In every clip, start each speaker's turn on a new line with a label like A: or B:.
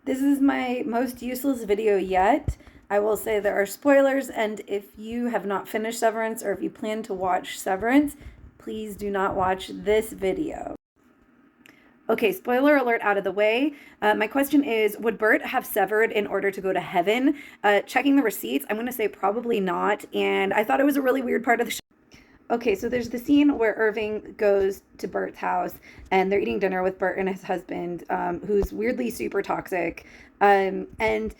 A: This is my most useless video yet. I will say there are spoilers, and if you have not finished Severance or if you plan to watch Severance, please do not watch this video. Okay, spoiler alert out of the way. My question is, would Bert have severed in order to go to heaven? Checking the receipts, I'm going to say probably not, and I thought it was a really weird part of the show. Okay, so there's the scene where Irving goes to Bert's house and they're eating dinner with Bert and his husband, who's weirdly super toxic. And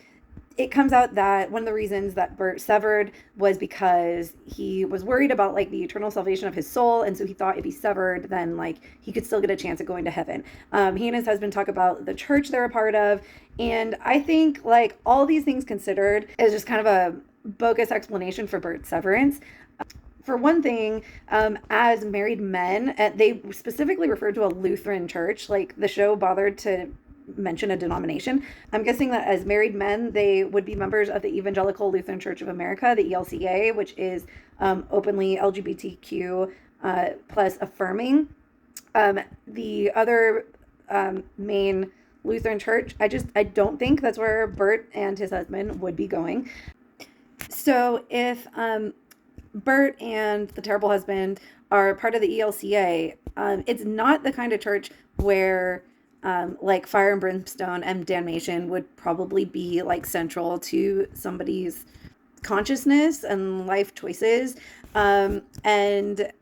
A: it comes out that one of the reasons that Bert severed was because he was worried about like the eternal salvation of his soul. And so he thought if he severed, then like he could still get a chance at going to heaven. He and his husband talk about the church they're a part of. And I think like all these things considered is just kind of a bogus explanation for Bert's severance. For one thing, as married men, they specifically referred to a Lutheran church. Like the show bothered to mention a denomination. I'm guessing that as married men, they would be members of the Evangelical Lutheran Church of America, the ELCA, which is openly LGBTQ plus affirming. The other main Lutheran church, I don't think that's where Bert and his husband would be going. So if Bert and the terrible husband are part of the ELCA, it's not the kind of church where like fire and brimstone and damnation would probably be like central to somebody's consciousness and life choices. And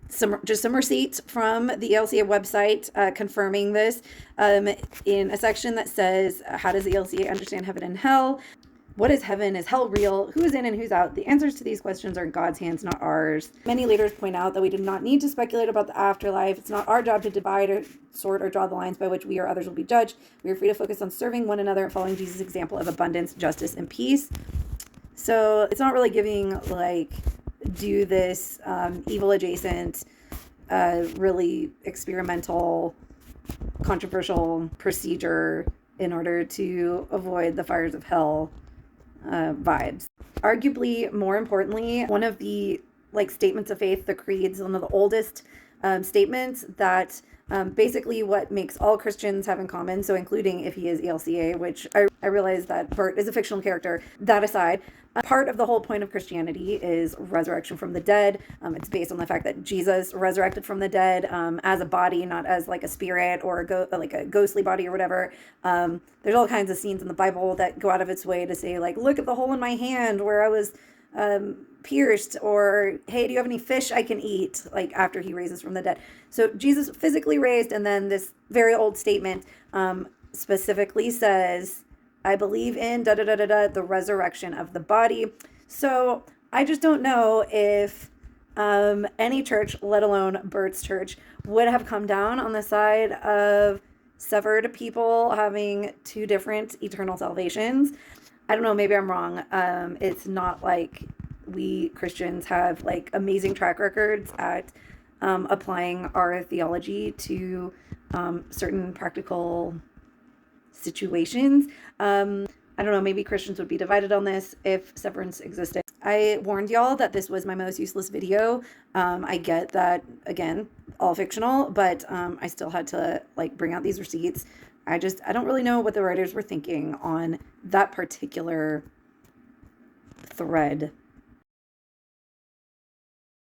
A: some receipts from the ELCA website confirming this in a section that says, how does the ELCA understand heaven and hell? What is heaven? Is hell real? Who's in and who's out? The answers to these questions are in God's hands, not ours. Many leaders point out that we do not need to speculate about the afterlife. It's not our job to divide or sort or draw the lines by which we or others will be judged. We are free to focus on serving one another and following Jesus' example of abundance, justice, and peace. So it's not really giving like, do this evil adjacent, really experimental, controversial procedure in order to avoid the fires of hell vibes. Arguably, more importantly, one of the like statements of faith, the creeds, one of the oldest statements that basically what makes all Christians have in common, so including if he is ELCA, which I realize that Bert is a fictional character. That aside, part of the whole point of Christianity is resurrection from the dead. It's based on the fact that Jesus resurrected from the dead as a body, not as like a spirit or like a ghostly body or whatever. There's all kinds of scenes in the Bible that go out of its way to say like, look at the hole in my hand where I was pierced, or hey, do you have any fish I can eat, like after he raises from the dead. So Jesus physically raised, and then this very old statement specifically says, I believe in the resurrection of the body. So I just don't know if any church, let alone Bert's church, would have come down on the side of severed people having two different eternal salvations. I don't know, maybe I'm wrong. It's not like we Christians have like amazing track records at applying our theology to certain practical situations. I don't know, maybe Christians would be divided on this if Severance existed. I warned y'all that this was my most useless video. I get that, again, all fictional, but I still had to like bring out these receipts. I don't really know what the writers were thinking on that particular thread.